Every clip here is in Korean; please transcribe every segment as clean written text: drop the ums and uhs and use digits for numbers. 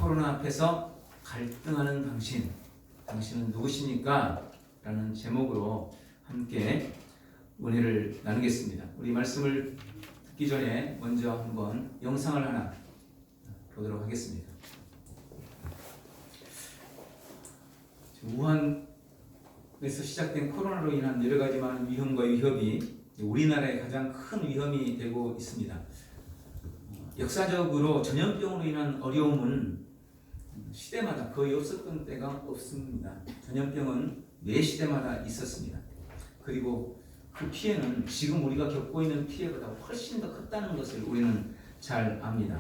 코로나 앞에서 갈등하는 당신은 누구십니까? 라는 제목으로 함께 은혜를 나누겠습니다. 우리 말씀을 듣기 전에 먼저 한번 영상을 하나 보도록 하겠습니다. 우한에서 시작된 코로나로 인한 여러 가지 많은 위험과 위협이 우리나라에 가장 큰 위험이 되고 있습니다. 역사적으로 전염병으로 인한 어려움은 시대마다 거의 없었던 때가 없습니다. 전염병은 매 시대마다 있었습니다. 그리고 그 피해는 지금 우리가 겪고 있는 피해보다 훨씬 더 컸다는 것을 우리는 잘 압니다.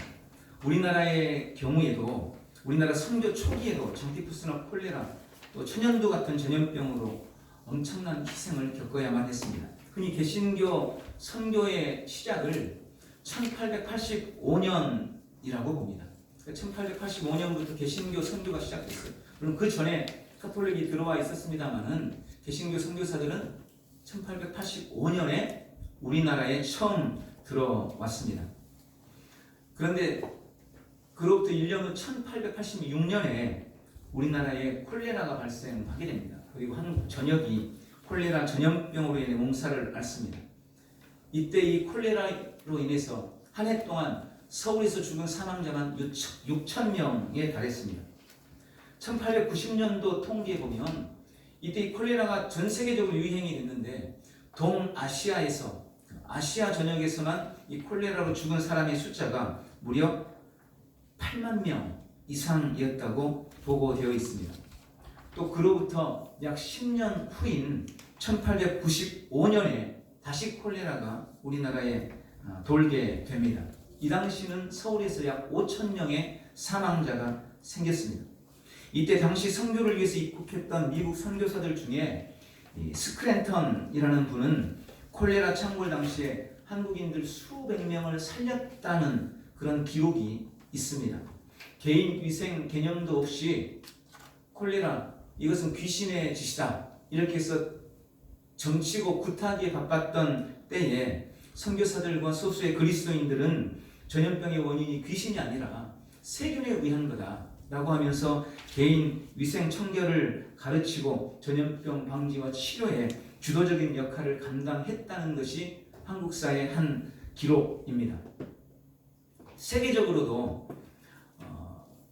우리나라의 경우에도 우리나라 선교 초기에도 장티푸스나 콜레라 또 천연두 같은 전염병으로 엄청난 희생을 겪어야만 했습니다. 흔히 개신교 선교의 시작을 1885년이라고 봅니다. 1885년부터 개신교 선교가 시작됐어요. 물론 그 전에 카톨릭이 들어와 있었습니다만은 개신교 선교사들은 1885년에 우리나라에 처음 들어왔습니다. 그런데 그로부터 1년 후 1886년에 우리나라에 콜레라가 발생하게 됩니다. 그리고 한국 전역이 콜레라 전염병으로 인해 몸살을 앓습니다. 이때 이 콜레라로 인해서 한 해 동안 서울에서 죽은 사망자만 6천 명에 달했습니다. 1890년도 통계에 보면 이때 이 콜레라가 전 세계적으로 유행이 됐는데 동아시아에서 아시아 전역에서만 이 콜레라로 죽은 사람의 숫자가 무려 8만 명 이상이었다고 보고되어 있습니다. 또 그로부터 약 10년 후인 1895년에 다시 콜레라가 우리나라에 돌게 됩니다. 이 당시는 서울에서 약 5천 명의 사망자가 생겼습니다. 이때 당시 선교를 위해서 입국했던 미국 선교사들 중에 스크랜턴이라는 분은 콜레라 창궐 당시에 한국인들 수백 명을 살렸다는 그런 기록이 있습니다. 개인 위생 개념도 없이 콜레라 이것은 귀신의 짓이다 이렇게 해서 정치고 구타기에 바빴던 때에 선교사들과 소수의 그리스도인들은 전염병의 원인이 귀신이 아니라 세균에 의한 거다 라고 하면서 개인 위생 청결을 가르치고 전염병 방지와 치료에 주도적인 역할을 감당했다는 것이 한국사의 한 기록입니다. 세계적으로도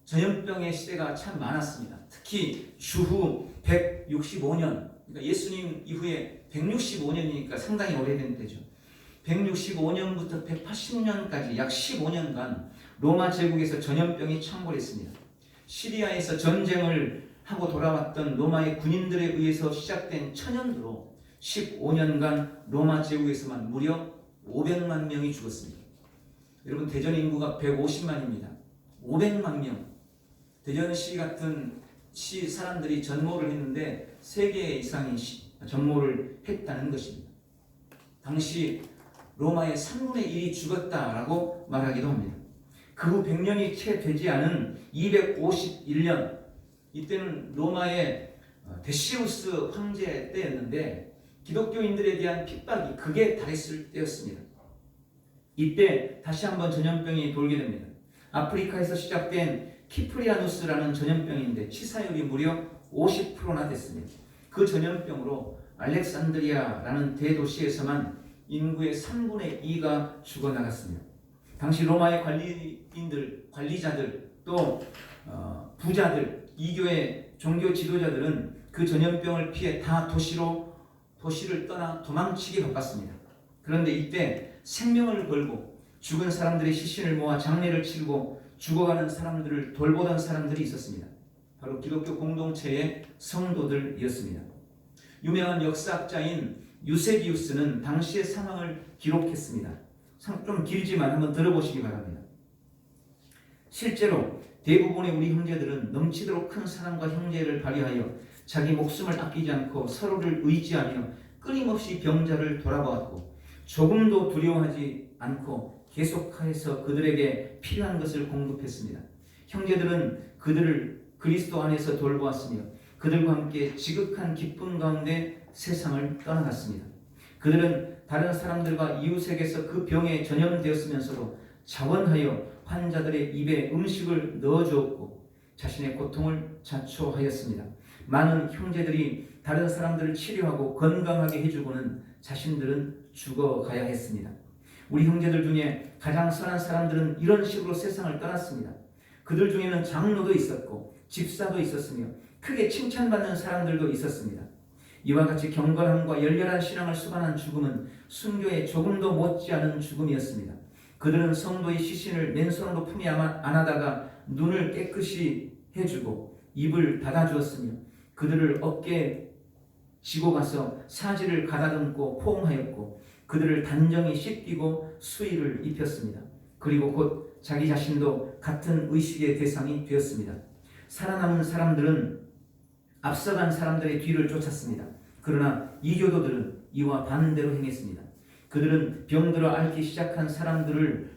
전염병의 시대가 참 많았습니다. 특히 주후 165년, 그러니까 예수님 이후에 165년이니까 상당히 오래된 때죠. 165년부터 180년까지 약 15년간 로마 제국에서 전염병이 창궐했습니다. 시리아에서 전쟁을 하고 돌아왔던 로마의 군인들에 의해서 시작된 천연두로 15년간 로마 제국에서만 무려 500만 명이 죽었습니다. 여러분 대전 인구가 150만입니다. 500만 명. 대전시 같은 시 사람들이 전모를 했는데 3개 이상이 전모를 했다는 것입니다. 당시 로마의 3분의 1이 죽었다라고 말하기도 합니다. 그 후 100년이 채 되지 않은 251년 이때는 로마의 데시우스 황제 때였는데 기독교인들에 대한 핍박이 극에 달했을 때였습니다. 이때 다시 한번 전염병이 돌게 됩니다. 아프리카에서 시작된 키프리아누스라는 전염병인데 치사율이 무려 50%나 됐습니다. 그 전염병으로 알렉산드리아라는 대도시에서만 인구의 3분의 2가 죽어나갔습니다. 당시 로마의 관리자들 또 부자들, 이교의 종교 지도자들은 그 전염병을 피해 다 도시를 떠나 도망치기 바빴습니다. 그런데 이때 생명을 걸고 죽은 사람들의 시신을 모아 장례를 치르고 죽어가는 사람들을 돌보던 사람들이 있었습니다. 바로 기독교 공동체의 성도들이었습니다. 유명한 역사학자인 유세비우스는 당시의 상황을 기록했습니다. 좀 길지만 한번 들어보시기 바랍니다. 실제로 대부분의 우리 형제들은 넘치도록 큰 사랑과 형제를 발휘하여 자기 목숨을 아끼지 않고 서로를 의지하며 끊임없이 병자를 돌아보았고 조금도 두려워하지 않고 계속해서 그들에게 필요한 것을 공급했습니다. 형제들은 그들을 그리스도 안에서 돌보았으며 그들과 함께 지극한 기쁨 가운데 세상을 떠나갔습니다. 그들은 다른 사람들과 이웃에게서 그 병에 전염되었으면서도 자원하여 환자들의 입에 음식을 넣어주었고 자신의 고통을 자초하였습니다. 많은 형제들이 다른 사람들을 치료하고 건강하게 해주고는 자신들은 죽어가야 했습니다. 우리 형제들 중에 가장 선한 사람들은 이런 식으로 세상을 떠났습니다. 그들 중에는 장로도 있었고 집사도 있었으며 크게 칭찬받는 사람들도 있었습니다. 이와 같이 경건함과 열렬한 신앙을 수반한 죽음은 순교에 조금도 못지않은 죽음이었습니다. 그들은 성도의 시신을 맨손으로 품에 안아다가 눈을 깨끗이 해주고 입을 닫아주었으며 그들을 어깨에 지고 가서 사지를 가다듬고 포옹하였고 그들을 단정히 씻기고 수의를 입혔습니다. 그리고 곧 자기 자신도 같은 의식의 대상이 되었습니다. 살아남은 사람들은 앞서간 사람들의 뒤를 쫓았습니다. 그러나 이교도들은 이와 반대로 행했습니다. 그들은 병들어 앓기 시작한 사람들을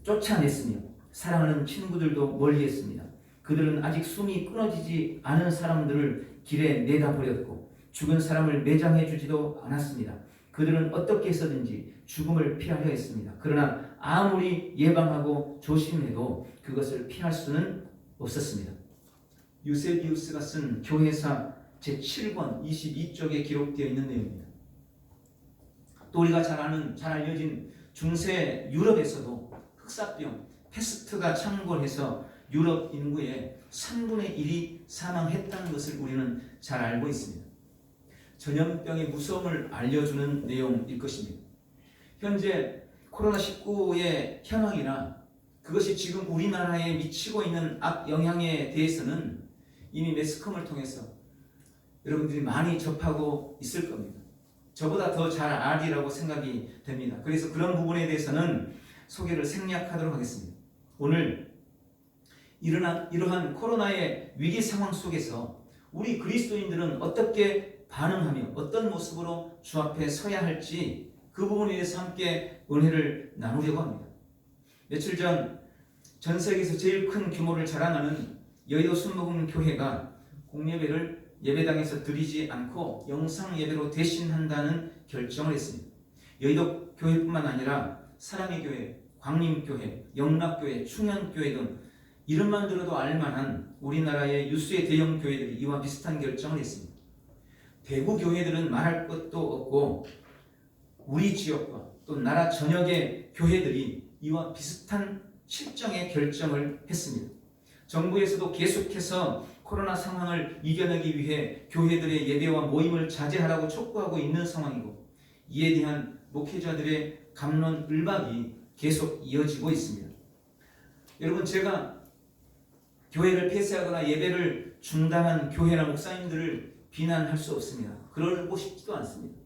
쫓아냈으며 사랑하는 친구들도 멀리했습니다. 그들은 아직 숨이 끊어지지 않은 사람들을 길에 내다 버렸고 죽은 사람을 매장해 주지도 않았습니다. 그들은 어떻게 해서든지 죽음을 피하려 했습니다. 그러나 아무리 예방하고 조심해도 그것을 피할 수는 없었습니다. 유세비우스가 쓴 교회사 제7권 22쪽에 기록되어 있는 내용입니다. 또 우리가 잘 알려진 중세 유럽에서도 흑사병, 패스트가 창궐해서 유럽 인구의 3분의 1이 사망했다는 것을 우리는 잘 알고 있습니다. 전염병의 무서움을 알려주는 내용일 것입니다. 현재 코로나19의 현황이나 그것이 지금 우리나라에 미치고 있는 악영향에 대해서는 이미 매스컴을 통해서 여러분들이 많이 접하고 있을 겁니다. 저보다 더 잘 알리라고 생각이 됩니다. 그래서 그런 부분에 대해서는 소개를 생략하도록 하겠습니다. 오늘 이러한 코로나의 위기 상황 속에서 우리 그리스도인들은 어떻게 반응하며 어떤 모습으로 주 앞에 서야 할지 그 부분에 대해서 함께 은혜를 나누려고 합니다. 며칠 전 세계에서 제일 큰 규모를 자랑하는 여의도 순복음교회가 공예배를 예배당에서 드리지 않고 영상 예배로 대신한다는 결정을 했습니다. 여의도 교회뿐만 아니라 사랑의 교회, 광림교회, 영락교회, 충현교회 등 이름만 들어도 알만한 우리나라의 유수의 대형 교회들이 이와 비슷한 결정을 했습니다. 대구 교회들은 말할 것도 없고 우리 지역과 또 나라 전역의 교회들이 이와 비슷한 실정의 결정을 했습니다. 정부에서도 계속해서 코로나 상황을 이겨내기 위해 교회들의 예배와 모임을 자제하라고 촉구하고 있는 상황이고 이에 대한 목회자들의 갑론을박이 계속 이어지고 있습니다. 여러분, 제가 교회를 폐쇄하거나 예배를 중단한 교회나 목사님들을 비난할 수 없습니다. 그러고 싶지도 않습니다.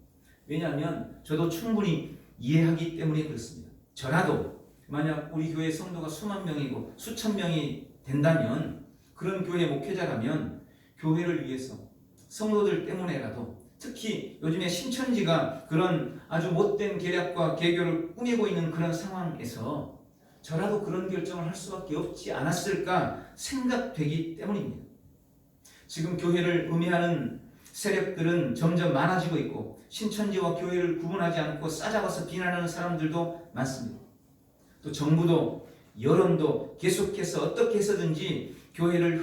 왜냐하면 저도 충분히 이해하기 때문에 그렇습니다. 저라도 만약 우리 교회 성도가 수만 명이고 수천 명이 된다면 그런 교회 목회자라면 교회를 위해서 성도들 때문에라도 특히 요즘에 신천지가 그런 아주 못된 계략과 계교를 꾸미고 있는 그런 상황에서 저라도 그런 결정을 할 수밖에 없지 않았을까 생각되기 때문입니다. 지금 교회를 음해하는 세력들은 점점 많아지고 있고 신천지와 교회를 구분하지 않고 싸잡아서 비난하는 사람들도 많습니다. 또 정부도 여론도 계속해서 어떻게 해서든지 교회를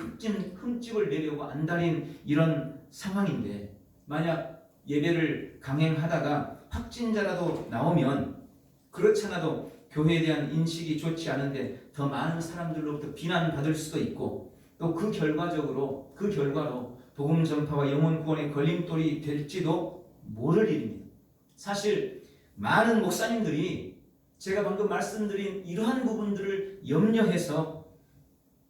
흠집을 내려고 안달인 이런 상황인데 만약 예배를 강행하다가 확진자라도 나오면 그렇잖아도 교회에 대한 인식이 좋지 않은데 더 많은 사람들로부터 비난받을 수도 있고 또 그 결과로 복음 전파와 영혼 구원의 걸림돌이 될지도 모를 일입니다. 사실 많은 목사님들이 제가 방금 말씀드린 이러한 부분들을 염려해서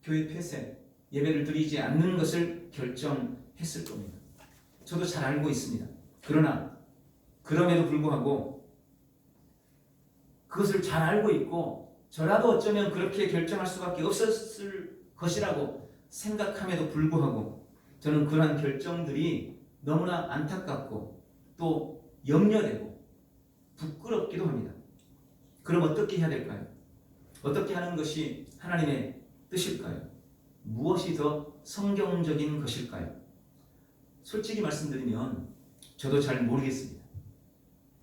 교회 폐쇄, 예배를 드리지 않는 것을 결정했을 겁니다. 저도 잘 알고 있습니다. 그러나 그럼에도 불구하고 그것을 잘 알고 있고 저라도 어쩌면 그렇게 결정할 수밖에 없었을 것이라고 생각함에도 불구하고 저는 그러한 결정들이 너무나 안타깝고 또 염려되고 부끄럽기도 합니다. 그럼 어떻게 해야 될까요? 어떻게 하는 것이 하나님의 뜻일까요? 무엇이 더 성경적인 것일까요? 솔직히 말씀드리면 저도 잘 모르겠습니다.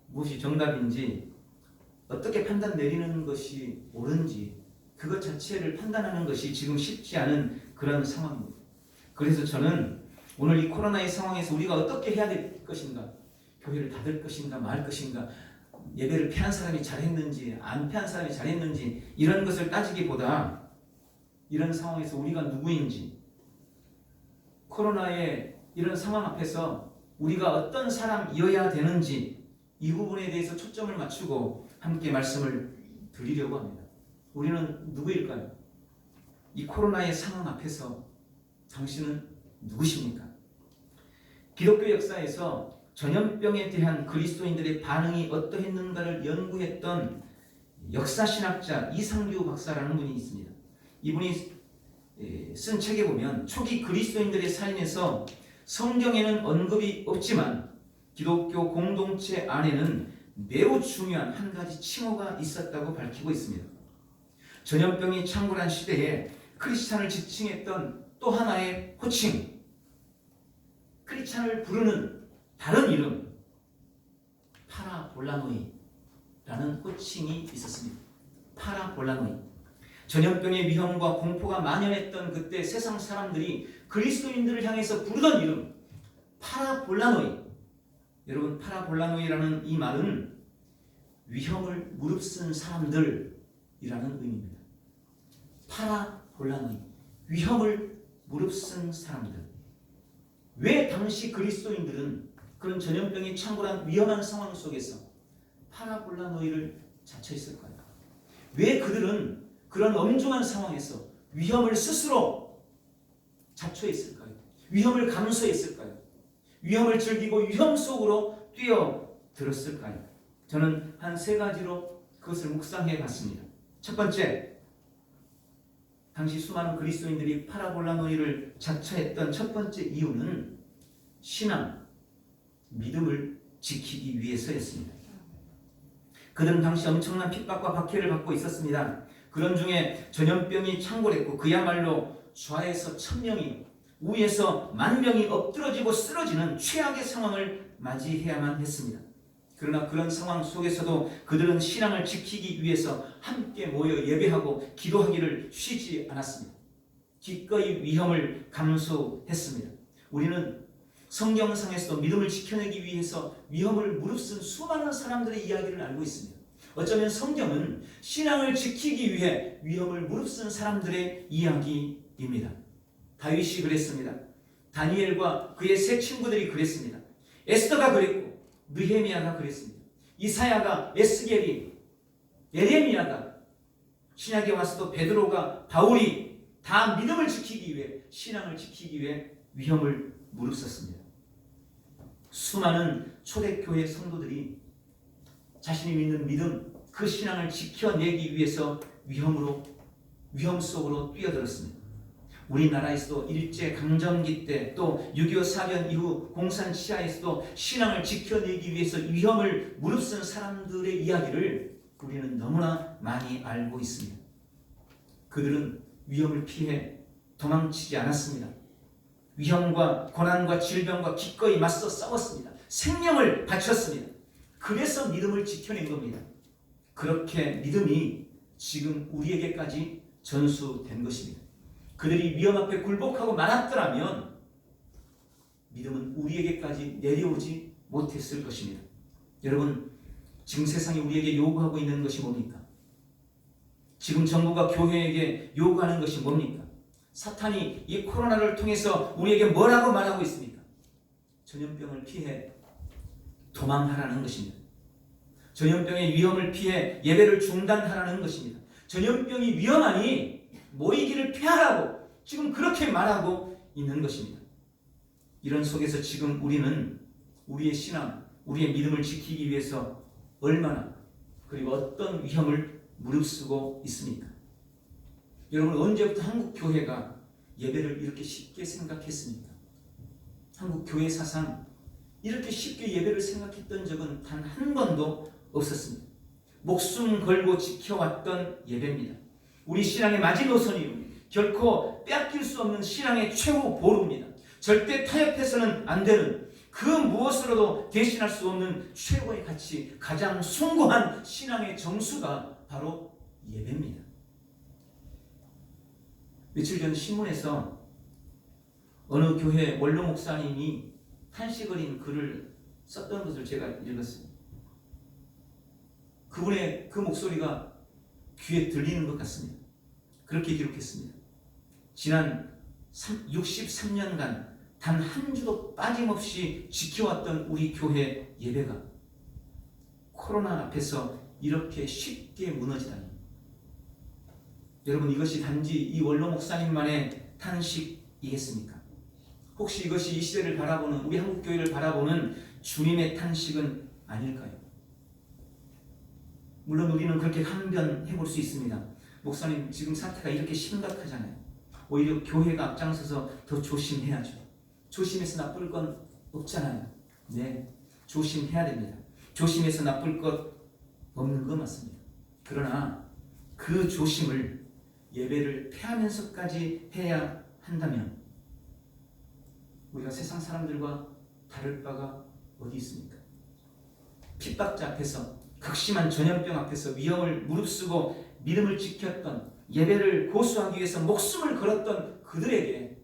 무엇이 정답인지 어떻게 판단 내리는 것이 옳은지 그것 자체를 판단하는 것이 지금 쉽지 않은 그런 상황입니다. 그래서 저는 오늘 이 코로나의 상황에서 우리가 어떻게 해야 될 것인가, 교회를 닫을 것인가 말 것인가, 예배를 피한 사람이 잘했는지 안 피한 사람이 잘했는지 이런 것을 따지기보다 이런 상황에서 우리가 누구인지, 코로나의 이런 상황 앞에서 우리가 어떤 사람이어야 되는지 이 부분에 대해서 초점을 맞추고 함께 말씀을 드리려고 합니다. 우리는 누구일까요? 이 코로나의 상황 앞에서 당신은 누구십니까? 기독교 역사에서 전염병에 대한 그리스도인들의 반응이 어떠했는가를 연구했던 역사신학자 이상규 박사라는 분이 있습니다. 이분이 쓴 책에 보면 초기 그리스도인들의 삶에서 성경에는 언급이 없지만 기독교 공동체 안에는 매우 중요한 한 가지 칭호가 있었다고 밝히고 있습니다. 전염병이 창궐한 시대에 크리스찬을 지칭했던 또 하나의 호칭, 크리스찬을 부르는 다른 이름, 파라볼라노이라는 호칭이 있었습니다. 파라볼라노이. 전염병의 위험과 공포가 만연했던 그때 세상 사람들이 그리스도인들을 향해서 부르던 이름, 파라볼라노이. 여러분, 파라볼라노이라는 이 말은 위험을 무릅쓴 사람들이라는 의미입니다. 파라볼라노이, 위험을 무릅쓴 사람들. 왜 당시 그리스도인들은 그런 전염병이 창궐한 위험한 상황 속에서 파라볼라노이를 자처했을까요? 왜 그들은 그런 엄중한 상황에서 위험을 스스로 자초했을까요? 위험을 감수했을까요? 위험을 즐기고 위험 속으로 뛰어들었을까요? 저는 한 세 가지로 그것을 묵상해 봤습니다. 첫 번째, 당시 수많은 그리스도인들이 파라볼라노이를 자처했던 첫 번째 이유는 신앙, 믿음을 지키기 위해서였습니다. 그들은 당시 엄청난 핍박과 박해를 받고 있었습니다. 그런 중에 전염병이 창궐했고 그야말로 좌에서 1000명이 우에서 10,000명이 엎드러지고 쓰러지는 최악의 상황을 맞이해야만 했습니다. 그러나 그런 상황 속에서도 그들은 신앙을 지키기 위해서 함께 모여 예배하고 기도하기를 쉬지 않았습니다. 기꺼이 위험을 감수했습니다. 우리는 성경상에서도 믿음을 지켜내기 위해서 위험을 무릅쓴 수많은 사람들의 이야기를 알고 있습니다. 어쩌면 성경은 신앙을 지키기 위해 위험을 무릅쓴 사람들의 이야기입니다. 다윗이 그랬습니다. 다니엘과 그의 세 친구들이 그랬습니다. 에스더가 그랬고 느헤미야가 그랬습니다. 이사야가, 에스겔이, 예레미야가, 신약에 와서도 베드로가, 바울이 다 믿음을 지키기 위해, 신앙을 지키기 위해 위험을 무릅썼습니다. 수많은 초대교회 성도들이 자신이 믿는 믿음, 그 신앙을 지켜내기 위해서 위험 속으로 뛰어들었습니다. 우리나라에서도 일제강점기 때 또 6.25 사변 이후 공산 치하에서도 신앙을 지켜내기 위해서 위험을 무릅쓴 사람들의 이야기를 우리는 너무나 많이 알고 있습니다. 그들은 위험을 피해 도망치지 않았습니다. 위험과 고난과 질병과 기꺼이 맞서 싸웠습니다. 생명을 바쳤습니다. 그래서 믿음을 지켜낸 겁니다. 그렇게 믿음이 지금 우리에게까지 전수된 것입니다. 그들이 위험 앞에 굴복하고 말았더라면 믿음은 우리에게까지 내려오지 못했을 것입니다. 여러분, 지금 세상이 우리에게 요구하고 있는 것이 뭡니까? 지금 정부가 교회에게 요구하는 것이 뭡니까? 사탄이 이 코로나를 통해서 우리에게 뭐라고 말하고 있습니까? 전염병을 피해 도망하라는 것입니다. 전염병의 위험을 피해 예배를 중단하라는 것입니다. 전염병이 위험하니 모이기를 피하라고 지금 그렇게 말하고 있는 것입니다. 이런 속에서 지금 우리는 우리의 신앙, 우리의 믿음을 지키기 위해서 얼마나 그리고 어떤 위험을 무릅쓰고 있습니까? 여러분, 언제부터 한국 교회가 예배를 이렇게 쉽게 생각했습니까? 한국 교회 사상 이렇게 쉽게 예배를 생각했던 적은 단 한 번도 없었습니다. 목숨 걸고 지켜왔던 예배입니다. 우리 신앙의 마지노선이요, 결코 빼앗길 수 없는 신앙의 최후 보루입니다. 절대 타협해서는 안 되는, 그 무엇으로도 대신할 수 없는 최고의 가치, 가장 숭고한 신앙의 정수가 바로 예배입니다. 며칠 전 신문에서 어느 교회 원로 목사님이 탄식어린 글을 썼던 것을 제가 읽었어요. 그분의 그 목소리가 귀에 들리는 것 같습니다. 그렇게 기록했습니다. 지난 63년간 단 한 주도 빠짐없이 지켜왔던 우리 교회 예배가 코로나 앞에서 이렇게 쉽게 무너지다니. 여러분, 이것이 단지 이 원로 목사님만의 탄식이겠습니까? 혹시 이것이 이 시대를 바라보는, 우리 한국교회를 바라보는 주님의 탄식은 아닐까요? 물론 우리는 그렇게 항변해 볼 수 있습니다. 목사님, 지금 사태가 이렇게 심각하잖아요. 오히려 교회가 앞장서서 더 조심해야죠. 조심해서 나쁠 건 없잖아요. 네, 조심해야 됩니다. 조심해서 나쁠 것 없는 거 맞습니다. 그러나 그 조심을 예배를 폐하면서까지 해야 한다면 우리가 세상 사람들과 다를 바가 어디 있습니까? 핍박자 앞에서, 극심한 전염병 앞에서 위험을 무릅쓰고 믿음을 지켰던, 예배를 고수하기 위해서 목숨을 걸었던 그들에게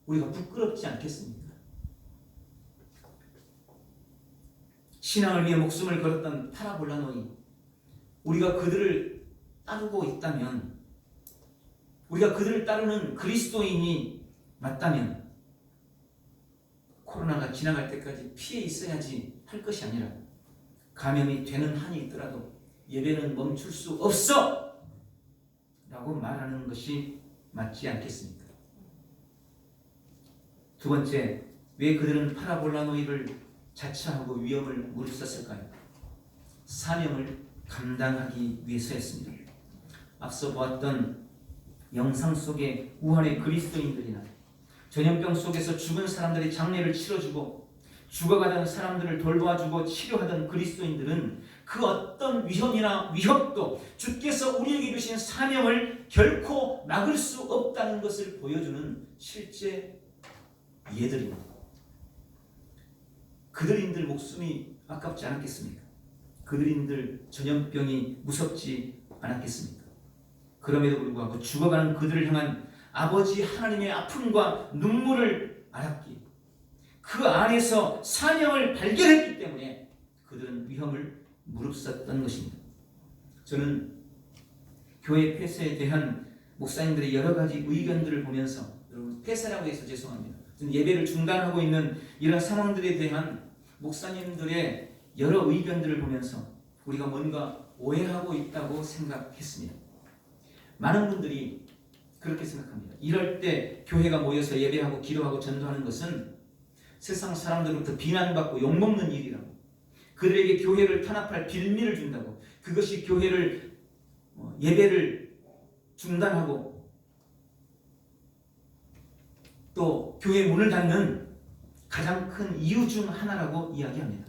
우리가 부끄럽지 않겠습니까? 신앙을 위해 목숨을 걸었던 파라볼라노이, 우리가 그들을 따르고 있다면, 우리가 그들을 따르는 그리스도인이 맞다면 코로나가 지나갈 때까지 피해 있어야지 할 것이 아니라 감염이 되는 한이 있더라도 예배는 멈출 수 없어! 라고 말하는 것이 맞지 않겠습니까? 두 번째, 왜 그들은 파라볼라노이를 자처하고 위험을 무릅썼을까요? 사명을 감당하기 위해서였습니다. 앞서 보았던 영상 속의 우한의 그리스도인들이나 전염병 속에서 죽은 사람들의 장례를 치러주고 죽어가던 사람들을 돌봐주고 치료하던 그리스도인들은 그 어떤 위험이나 위협도 주께서 우리에게 주신 사명을 결코 막을 수 없다는 것을 보여주는 실제 예들입니다. 그들인들 목숨이 아깝지 않았겠습니까? 그들인들 전염병이 무섭지 않았겠습니까? 그럼에도 불구하고 죽어가는 그들을 향한 아버지 하나님의 아픔과 눈물을 알았기에, 그 안에서 사명을 발견했기 때문에 그들은 위험을 무릅썼던 것입니다. 저는 교회 폐쇄에 대한 목사님들의 여러 가지 의견들을 보면서, 여러분, 폐쇄라고 해서 죄송합니다. 예배를 중단하고 있는 이런 상황들에 대한 목사님들의 여러 의견들을 보면서 우리가 뭔가 오해하고 있다고 생각했습니다. 많은 분들이 그렇게 생각합니다. 이럴 때 교회가 모여서 예배하고 기도하고 전도하는 것은 세상 사람들로부터 비난받고 욕먹는 일이라고, 그들에게 교회를 탄압할 빌미를 준다고, 그것이 교회를 예배를 중단하고 또 교회 문을 닫는 가장 큰 이유 중 하나라고 이야기합니다.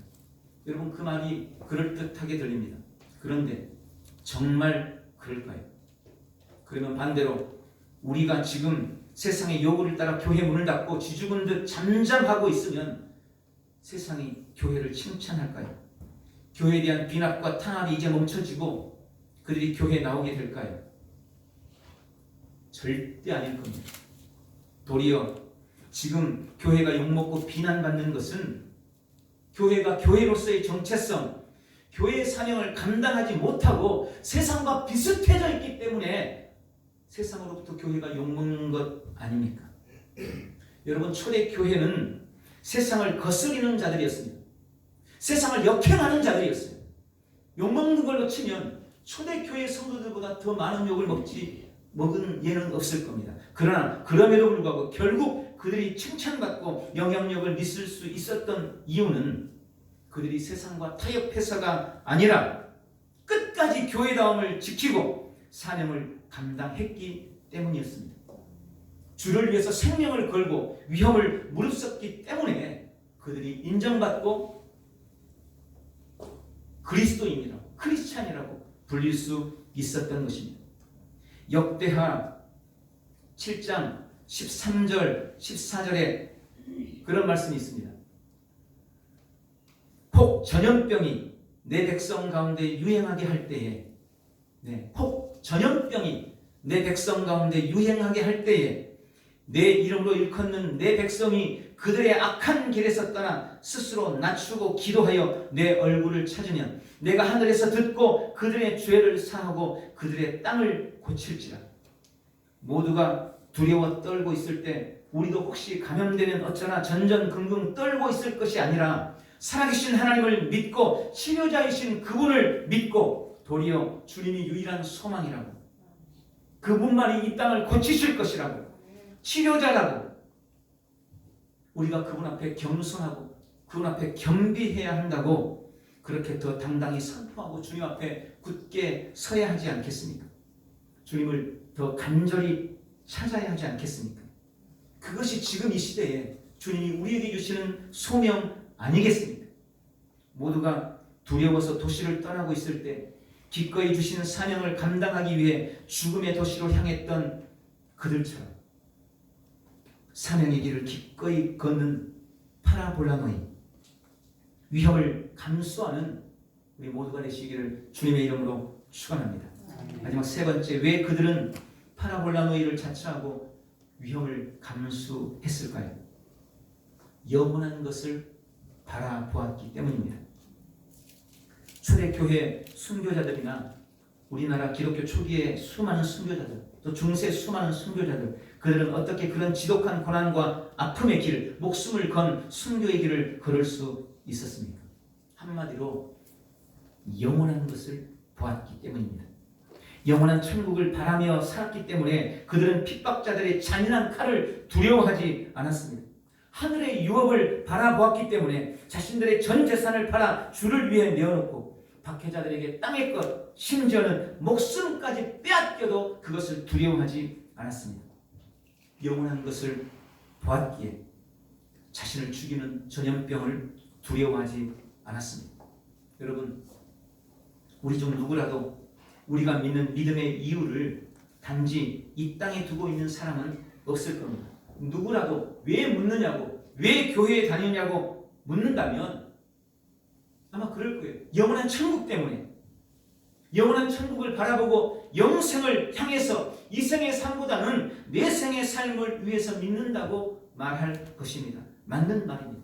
여러분, 그 말이 그럴듯하게 들립니다. 그런데 정말 그럴까요? 그러면 반대로 우리가 지금 세상의 요구를 따라 교회 문을 닫고 쥐죽은 듯 잠잠하고 있으면 세상이 교회를 칭찬할까요? 교회에 대한 비난과 탄압이 이제 멈춰지고 그들이 교회에 나오게 될까요? 절대 아닐 겁니다. 도리어 지금 교회가 욕먹고 비난받는 것은 교회가 교회로서의 정체성, 교회의 사명을 감당하지 못하고 세상과 비슷해져 있기 때문에 세상으로부터 교회가 욕먹는 것 아닙니까? 여러분, 초대 교회는 세상을 거스리는 자들이었습니다. 세상을 역행하는 자들이었어요. 욕먹는 걸로 치면 초대 교회 성도들보다 더 많은 욕을 먹은 예는 없을 겁니다. 그러나 그럼에도 불구하고 결국 그들이 칭찬받고 영향력을 미칠 수 있었던 이유는 그들이 세상과 타협해서가 아니라 끝까지 교회다움을 지키고 사명을 감당했기 때문이었습니다. 주를 위해서 생명을 걸고 위험을 무릅썼기 때문에 그들이 인정받고 그리스도인이라고, 크리스찬이라고 불릴 수 있었던 것입니다. 역대하 7장 13절 14절에 그런 말씀이 있습니다. 혹 전염병이 내 백성 가운데 유행하게 할 때에, 혹 전염병이 내 백성 가운데 유행하게 할 때에 내 이름으로 일컫는 내 백성이 그들의 악한 길에서 떠나 스스로 낮추고 기도하여 내 얼굴을 찾으면 내가 하늘에서 듣고 그들의 죄를 사하고 그들의 땅을 고칠지라. 모두가 두려워 떨고 있을 때 우리도 혹시 감염되면 어쩌나 전전긍긍 떨고 있을 것이 아니라 살아계신 하나님을 믿고 치료자이신 그분을 믿고 도리어 주님이 유일한 소망이라고, 그분만이 이 땅을 고치실 것이라고, 치료자라고, 우리가 그분 앞에 겸손하고 그분 앞에 겸비해야 한다고 그렇게 더 당당히 선포하고 주님 앞에 굳게 서야 하지 않겠습니까? 주님을 더 간절히 찾아야 하지 않겠습니까? 그것이 지금 이 시대에 주님이 우리에게 주시는 소명 아니겠습니까? 모두가 두려워서 도시를 떠나고 있을 때 기꺼이 주시는 사명을 감당하기 위해 죽음의 도시로 향했던 그들처럼 사명의 길을 기꺼이 걷는 파라볼라노이, 위협을 감수하는 우리 모두가 되시기를 주님의 이름으로 축원합니다. 마지막 세 번째, 왜 그들은 파라볼라노이를 자처하고 위협을 감수했을까요? 영원한 것을 바라보았기 때문입니다. 초대교회 순교자들이나 우리나라 기독교 초기의 수많은 순교자들, 또 중세 수많은 순교자들, 그들은 어떻게 그런 지독한 고난과 아픔의 길, 목숨을 건 순교의 길을 걸을 수 있었습니까? 한마디로 영원한 것을 보았기 때문입니다. 영원한 천국을 바라며 살았기 때문에 그들은 핍박자들의 잔인한 칼을 두려워하지 않았습니다. 하늘의 유업을 바라보았기 때문에 자신들의 전 재산을 팔아 주를 위해 내어놓고 박해자들에게 땅의 것, 심지어는 목숨까지 빼앗겨도 그것을 두려워하지 않았습니다. 영원한 것을 보았기에 자신을 죽이는 전염병을 두려워하지 않았습니다. 여러분, 우리 중 누구라도 우리가 믿는 믿음의 이유를 단지 이 땅에 두고 있는 사람은 없을 겁니다. 누구라도 왜 묻느냐고, 왜 교회에 다니냐고 묻는다면 아마 그럴 거예요. 영원한 천국 때문에, 영원한 천국을 바라보고 영생을 향해서 이 생의 삶보다는 내 생의 삶을 위해서 믿는다고 말할 것입니다. 맞는 말입니다.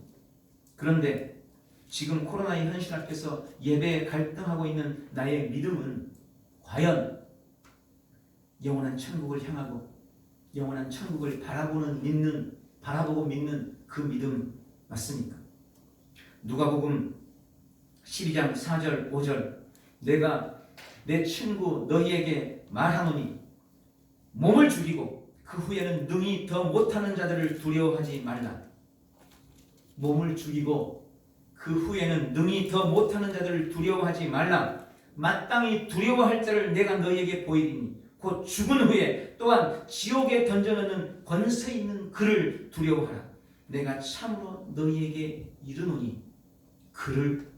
그런데 지금 코로나의 현실 앞에서 예배에 갈등하고 있는 나의 믿음은 과연 영원한 천국을 향하고 영원한 천국을 바라보고 믿는 그 믿음 맞습니까? 누가복음 12장 4절 5절, 내가 내 친구 너희에게 말하노니 몸을 죽이고 그 후에는 능히 더 못하는 자들을 두려워하지 말라. 몸을 죽이고 그 후에는 능히 더 못하는 자들을 두려워하지 말라. 마땅히 두려워할 자를 내가 너희에게 보이리니 곧 죽은 후에 또한 지옥에 던져넣는 권세 있는 그를 두려워하라. 내가 참으로 너희에게 이르노니 그를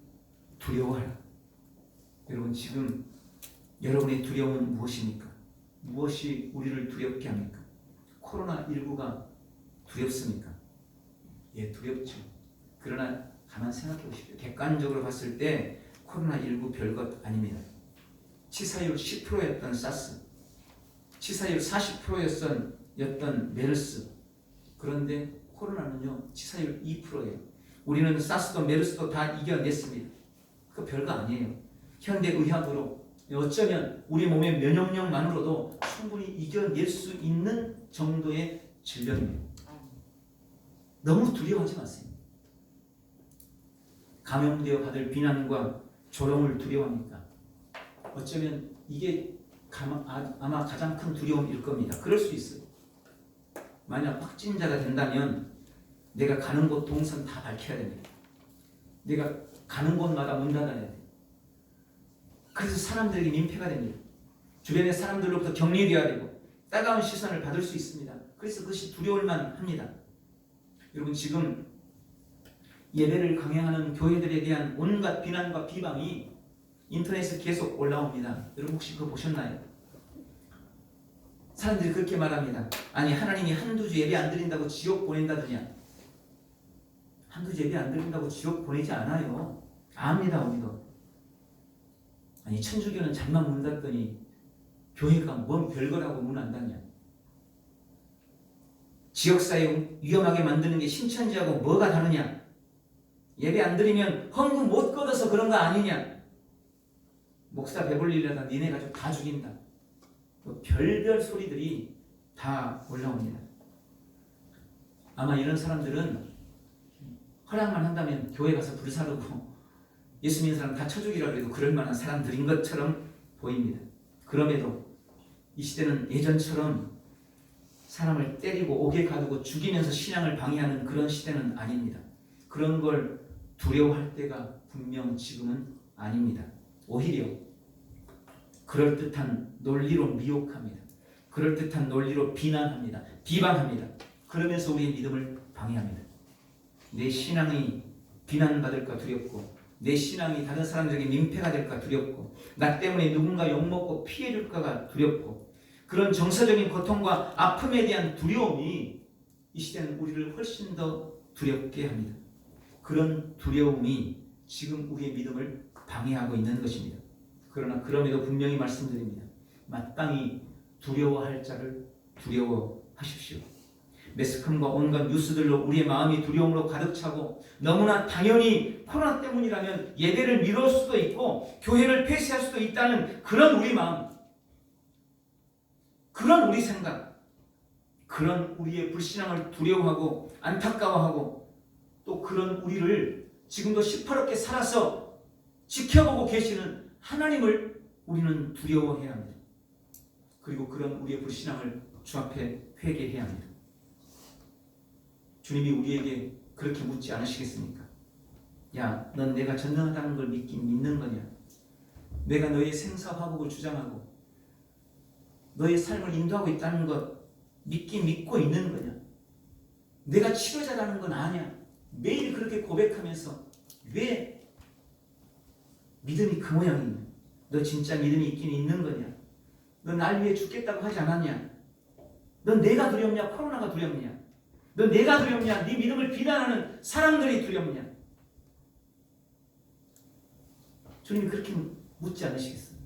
두려워하라. 여러분, 지금 여러분의 두려움은 무엇입니까? 무엇이 우리를 두렵게 합니까? 코로나19가 두렵습니까? 예, 두렵죠. 그러나 가만 생각해 보십시오. 객관적으로 봤을 때 코로나19 별것 아닙니다. 치사율 10%였던 사스, 치사율 40%였던 메르스, 그런데 코로나는요 치사율 2%예요. 우리는 사스도 메르스도 다 이겨냈습니다. 그 별거 아니에요. 현대의학으로 어쩌면 우리 몸의 면역력만으로도 충분히 이겨낼 수 있는 정도의 질병입니다. 너무 두려워하지 마세요. 감염되어 받을 비난과 조롱을 두려워합니까? 어쩌면 이게 아마 가장 큰 두려움일 겁니다. 그럴 수 있어요. 만약 확진자가 된다면 내가 가는 곳 동선 다 밝혀야 됩니다. 내가 가는 곳마다 문 닫아야 돼요. 그래서 사람들에게 민폐가 됩니다. 주변의 사람들로부터 격리되어야 되고 따가운 시선을 받을 수 있습니다. 그래서 그것이 두려울만 합니다. 여러분, 지금 예배를 강행하는 교회들에 대한 온갖 비난과 비방이 인터넷에 계속 올라옵니다. 여러분 혹시 그거 보셨나요? 사람들이 그렇게 말합니다. 아니, 하나님이 한두 주 예배 안 드린다고 지옥 보낸다더냐. 한두 주 예배 안 드린다고 지옥 보내지 않아요. 압니다, 우리도. 아니, 천주교는 잠만 문 닫더니 교회가 뭔 별거라고 문 안 닫냐? 지역사회 위험하게 만드는 게 신천지하고 뭐가 다르냐? 예배 안 드리면 헌금 못 걷어서 그런 거 아니냐? 목사 배불리려다 니네 가지고 다 죽인다. 별별 소리들이 다 올라옵니다. 아마 이런 사람들은 허락만 한다면 교회 가서 불사르고 예수 믿는 사람 다 쳐죽이라고 해도 그럴 만한 사람들인 것처럼 보입니다. 그럼에도 이 시대는 예전처럼 사람을 때리고 옥에 가두고 죽이면서 신앙을 방해하는 그런 시대는 아닙니다. 그런 걸 두려워할 때가 분명 지금은 아닙니다. 오히려 그럴듯한 논리로 미혹합니다. 그럴듯한 논리로 비난합니다. 비방합니다. 그러면서 우리의 믿음을 방해합니다. 내 신앙이 비난받을까 두렵고 내 신앙이 다른 사람들에게 민폐가 될까 두렵고 나 때문에 누군가 욕먹고 피해줄까가 두렵고 그런 정서적인 고통과 아픔에 대한 두려움이 이 시대는 우리를 훨씬 더 두렵게 합니다. 그런 두려움이 지금 우리의 믿음을 방해하고 있는 것입니다. 그러나 그럼에도 분명히 말씀드립니다. 마땅히 두려워할 자를 두려워하십시오. 매스컴과 온갖 뉴스들로 우리의 마음이 두려움으로 가득 차고 너무나 당연히 코로나 때문이라면 예배를 미룰 수도 있고 교회를 폐쇄할 수도 있다는 그런 우리 마음, 그런 우리 생각, 그런 우리의 불신앙을 두려워하고 안타까워하고 또 그런 우리를 지금도 시퍼렇게 살아서 지켜보고 계시는 하나님을 우리는 두려워해야 합니다. 그리고 그런 우리의 불신앙을 주 앞에 회개해야 합니다. 주님이 우리에게 그렇게 묻지 않으시겠습니까? 야, 넌 내가 전능하다는 걸 믿는 거냐? 내가 너의 생사화복을 주장하고 너의 삶을 인도하고 있다는 것 믿고 있는 거냐? 내가 치료자라는 건 아냐? 매일 그렇게 고백하면서 왜 믿음이 그 모양이냐? 너 진짜 믿음이 있긴 있는 거냐? 너 날 위해 죽겠다고 하지 않았냐? 넌 내가 두렵냐? 코로나가 두렵냐? 넌 내가 두렵냐? 네 믿음을 비난하는 사람들이 두렵냐? 주님이 그렇게 묻지 않으시겠어요?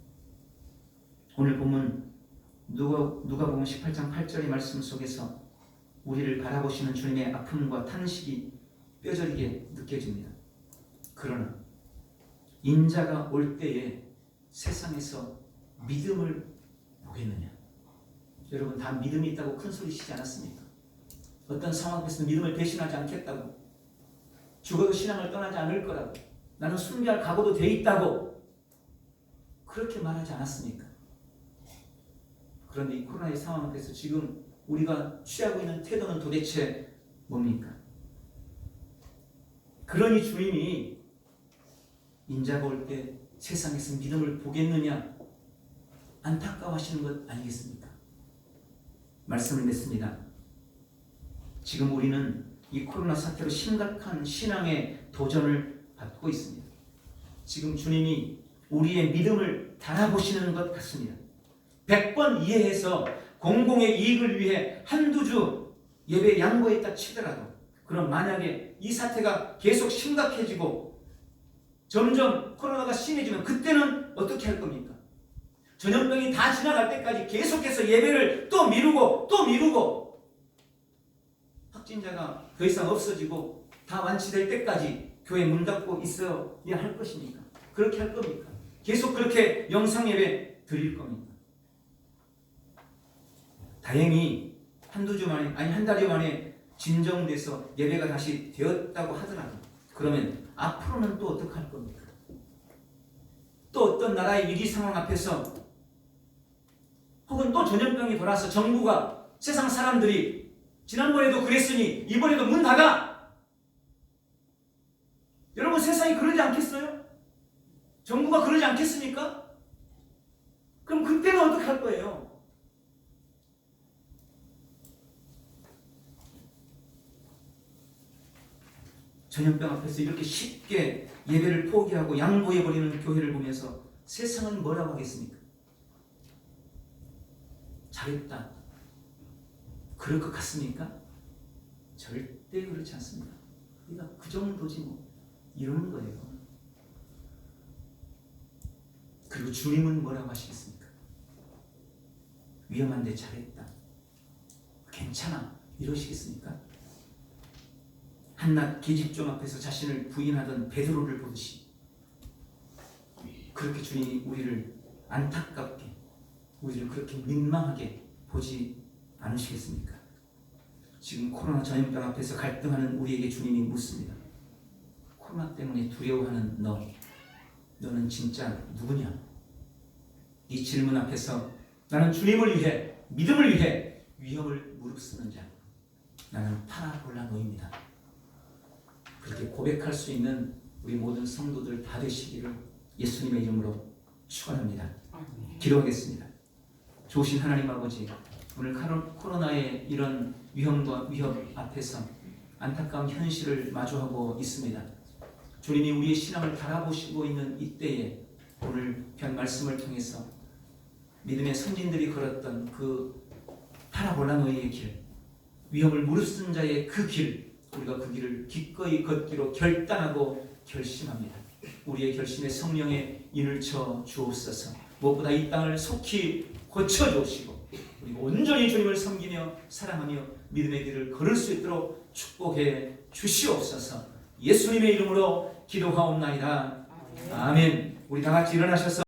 오늘 보면 누가복음 18장 8절의 말씀 속에서 우리를 바라보시는 주님의 아픔과 탄식이 뼈저리게 느껴집니다. 그러나 인자가 올 때에 세상에서 믿음을 보겠느냐? 여러분 다 믿음이 있다고 큰 소리 치지 않았습니까? 어떤 상황에서는 믿음을 배신하지 않겠다고, 죽어도 신앙을 떠나지 않을 거라고, 나는 순교할 각오도 돼 있다고 그렇게 말하지 않았습니까? 그런데 이 코로나의 상황 앞에서 지금 우리가 취하고 있는 태도는 도대체 뭡니까? 그러니 주님이 인자가 올 때 세상에서 믿음을 보겠느냐 안타까워하시는 것 아니겠습니까? 말씀을 맺습니다. 지금 우리는 이 코로나 사태로 심각한 신앙의 도전을 받고 있습니다. 지금 주님이 우리의 믿음을 달아보시는 것 같습니다. 100번 이해해서 공공의 이익을 위해 한두 주 예배 양보했다 치더라도 그럼 만약에 이 사태가 계속 심각해지고 점점 코로나가 심해지면 그때는 어떻게 할 겁니까? 전염병이 다 지나갈 때까지 계속해서 예배를 또 미루고 확진자가 더 이상 없어지고 다 완치될 때까지 교회 문 닫고 있어야 할 것입니까? 그렇게 할 겁니까? 계속 그렇게 영상 예배 드릴 겁니까? 다행히 한두 주 만에 아니 한 달여 만에 진정돼서 예배가 다시 되었다고 하더라도 그러면 앞으로는 또 어떻게 할 겁니까? 또 어떤 나라의 위기 상황 앞에서 혹은 또 전염병이 돌아서 정부가 세상 사람들이 지난번에도 그랬으니 이번에도 문 닫아! 여러분 세상이 그러지 않겠어요? 정부가 그러지 않겠습니까? 그럼 그때는 어떻게 할 거예요? 전염병 앞에서 이렇게 쉽게 예배를 포기하고 양보해버리는 교회를 보면서 세상은 뭐라고 하겠습니까? 잘했다. 그럴 것 같습니까? 절대 그렇지 않습니다. 우리가 그 정도지 뭐 이러는 거예요. 그리고 주님은 뭐라고 하시겠습니까? 위험한데 잘했다, 괜찮아, 이러시겠습니까? 한낱 계집종 앞에서 자신을 부인하던 베드로를 보듯이 그렇게 주님이 우리를 안타깝게, 우리를 그렇게 민망하게 보지 않으시겠습니까? 지금 코로나 전염병 앞에서 갈등하는 우리에게 주님이 묻습니다. 코로나 때문에 두려워하는 너는 진짜 누구냐? 이 질문 앞에서 나는 주님을 위해, 믿음을 위해 위험을 무릅쓰는 자, 나는 파라볼라노입니다. 그렇게 고백할 수 있는 우리 모든 성도들 다 되시기를 예수님의 이름으로 축원합니다. 기도하겠습니다. 좋으신 하나님 아버지, 오늘 코로나의 이런 위험과 위협 앞에서 안타까운 현실을 마주하고 있습니다. 주님이 우리의 신앙을 바라보시고 있는 이때에 오늘 편 말씀을 통해서 믿음의 선진들이 걸었던 그 파라볼라노의 길, 위험을 무릅쓴 자의 그 길, 우리가 그 길을 기꺼이 걷기로 결단하고 결심합니다. 우리의 결심에 성령의 인을 쳐 주옵소서. 무엇보다 이 땅을 속히 고쳐 주시고 우리가 온전히 주님을 섬기며 사랑하며 믿음의 길을 걸을 수 있도록 축복해 주시옵소서. 예수님의 이름으로 기도하옵나이다. 아멘. 우리 다 같이 일어나셔서